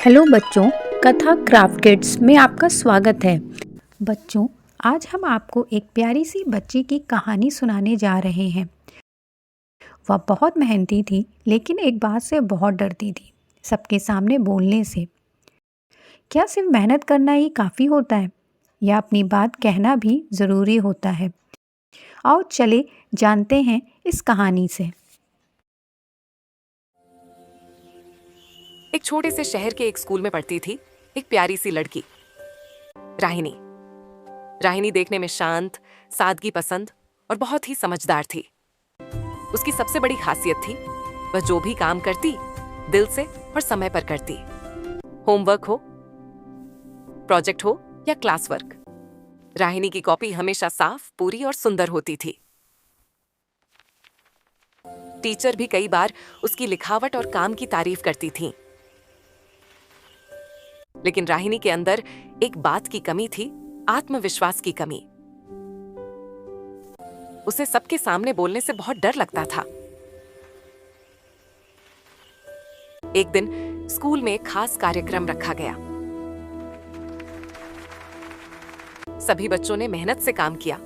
Hello बच्चों, कथा craft kids में आपका स्वागत है। बच्चों, आज हम आपको एक प्यारी सी बच्ची की कहानी सुनाने जा रहे हैं। वह बहुत मेहनती थी, लेकिन एक बात से बहुत डरती थी, सबके सामने बोलने से। क्या सिर्फ मेहनत करना ही काफ़ी होता है या अपनी बात कहना भी ज़रूरी होता है? आओ चले जानते हैं इस कहानी से। एक छोटे से शहर के एक स्कूल में पढ़ती थी एक प्यारी सी लड़की, राहिनी। राहिनी देखने में शांत, सादगी पसंद और बहुत ही समझदार थी। उसकी सबसे बड़ी खासियत थी, वह जो भी काम करती दिल से और समय पर करती। होमवर्क हो, प्रोजेक्ट हो या क्लास वर्क, राहिनी की कॉपी हमेशा साफ, पूरी और सुंदर होती थी। टीचर भी कई बार उसकी लिखावट और काम की तारीफ करती थीं। लेकिन राहिनी के अंदर एक बात की कमी थी, आत्मविश्वास की कमी। उसे सबके सामने बोलने से बहुत डर लगता था। एक दिन स्कूल में एक खास कार्यक्रम रखा गया। सभी बच्चों ने मेहनत से काम किया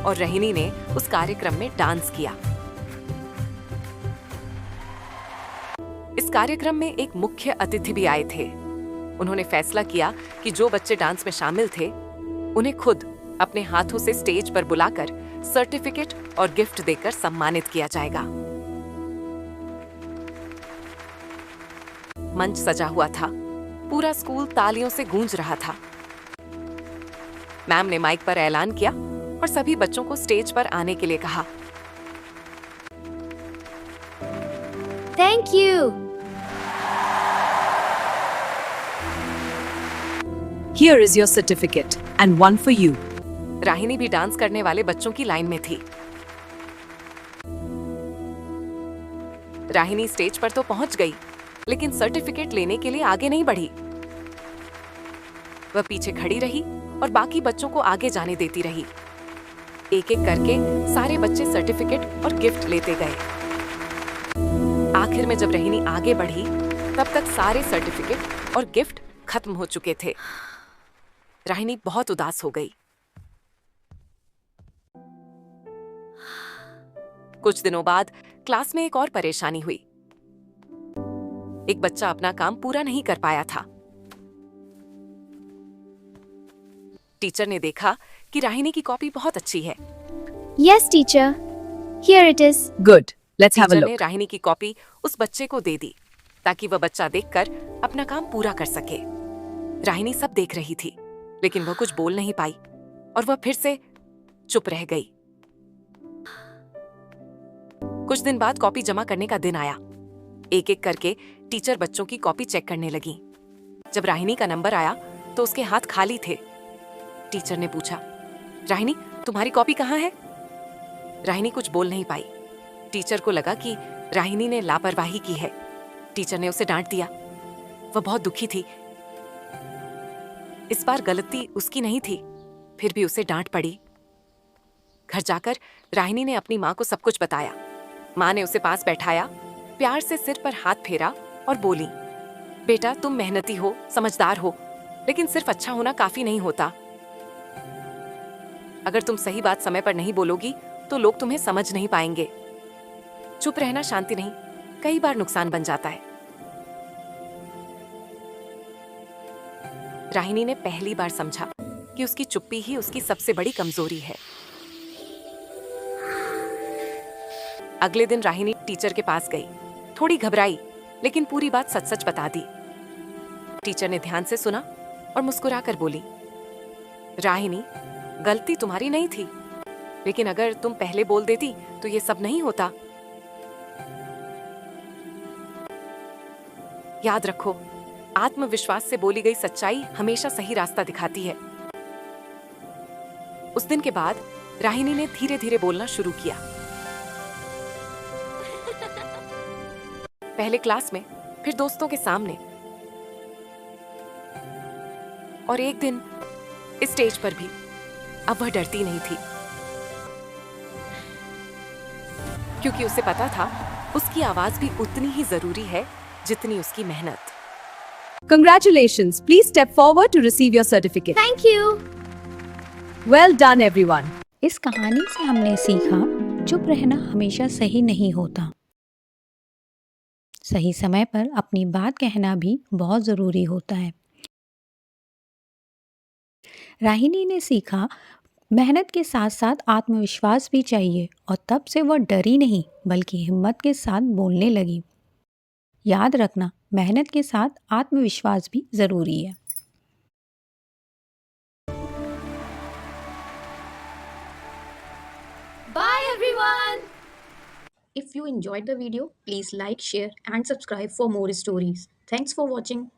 और राहिनी ने उस कार्यक्रम में डांस किया। इस कार्यक्रम में एक मुख्य अतिथि भी आए थे। उन्होंने फैसला किया कि जो बच्चे डांस में शामिल थे, उन्हें खुद अपने हाथों से स्टेज पर बुलाकर सर्टिफिकेट और गिफ्ट देकर सम्मानित किया जाएगा। मंच सजा हुआ था, पूरा स्कूल तालियों से गूंज रहा था। मैम ने माइक पर ऐलान किया और सभी बच्चों को स्टेज पर आने के लिए कहा। Thank you. Here is your certificate and one for you. राहिनी भी डांस करने वाले बच्चों की लाइन में थी। राहिनी स्टेज पर तो पहुंच गई, लेकिन सर्टिफिकेट लेने के लिए आगे नहीं बढ़ी। वह पीछे खड़ी रही और बाकी बच्चों को आगे जाने देती रही। एक एक करके सारे बच्चे सर्टिफिकेट और गिफ्ट लेते गए। आखिर में जब राहिनी आगे बढ़ी, तब तक सारे सर्टिफिकेट और गिफ्ट खत्म हो चुके थे। राहिनी बहुत उदास हो गई। कुछ दिनों बाद क्लास में एक और परेशानी हुई। एक बच्चा अपना काम पूरा नहीं कर पाया था। टीचर ने देखा कि राहिनी की कॉपी बहुत अच्छी है। Yes, teacher. Here it is. Good. Let's have a teacher ने look. राहिनी की कॉपी उस बच्चे को दे दी, ताकि वह बच्चा देखकर अपना काम पूरा कर सके। राहिनी सब देख रही थी, लेकिन वह कुछ बोल नहीं पाई और वह फिर से चुप रह गई। कुछ दिन बाद कॉपी जमा करने का दिन आया। एक एक करके टीचर बच्चों की कॉपी चेक करने लगी। जब राहिनी का नंबर आया तो उसके हाथ खाली थे। टीचर ने पूछा, राहिनी, तुम्हारी कॉपी कहाँ है? राहिनी कुछ बोल नहीं पाई। टीचर को लगा कि राहिनी ने लापरवाही की है। टीचर ने उसे डांट दिया। वह बहुत दुखी थी। इस बार गलती उसकी नहीं थी, फिर भी उसे डांट पड़ी। घर जाकर राहिनी ने अपनी माँ को सब कुछ बताया। माँ ने उसे पास बैठाया, प्यार से सिर पर हाथ फेरा और बोली, बेटा, तुम मेहनती हो, समझदार हो, लेकिन सिर्फ अच्छा होना काफी नहीं होता। अगर तुम सही बात समय पर नहीं बोलोगी तो लोग तुम्हें समझ नहीं पाएंगे। चुप रहना शांति नहीं, कई बार नुकसान बन जाता है। राहिनी ने पहली बार समझा कि उसकी चुप्पी ही उसकी सबसे बड़ी कमजोरी है। अगले दिन राहिनी टीचर के पास गई। थोड़ी घबराई, लेकिन पूरी बात सच सच बता दी। टीचर ने ध्यान से सुना और मुस्कुराकर बोली, राहिनी, गलती तुम्हारी नहीं थी, लेकिन अगर तुम पहले बोल देती तो ये सब नहीं होता। याद रखो, आत्मविश्वास से बोली गई सच्चाई हमेशा सही रास्ता दिखाती है। उस दिन के बाद राहिनी ने धीरे धीरे बोलना शुरू किया। पहले क्लास में, फिर दोस्तों के सामने, और एक दिन इस स्टेज पर भी। अब वह डरती नहीं थी, क्योंकि उसे पता था उसकी आवाज भी उतनी ही जरूरी है जितनी उसकी मेहनत। Congratulations. Please step forward to receive your certificate. Thank you. Well done, everyone. इस कहानी से हमने सीखा चुप रहना हमेशा सही नहीं होता। सही समय पर अपनी बात कहना भी बहुत ज़रूरी होता है। राहिनी ने सीखा मेहनत के साथ साथ आत्मविश्वास भी चाहिए और तब से वह डरी नहीं बल्कि हिम्मत के साथ बोलने लगी। याद रखना, मेहनत के साथ आत्मविश्वास भी ज़रूरी है। Bye everyone. If you enjoyed the video, please like, share and subscribe for more stories. Thanks for watching.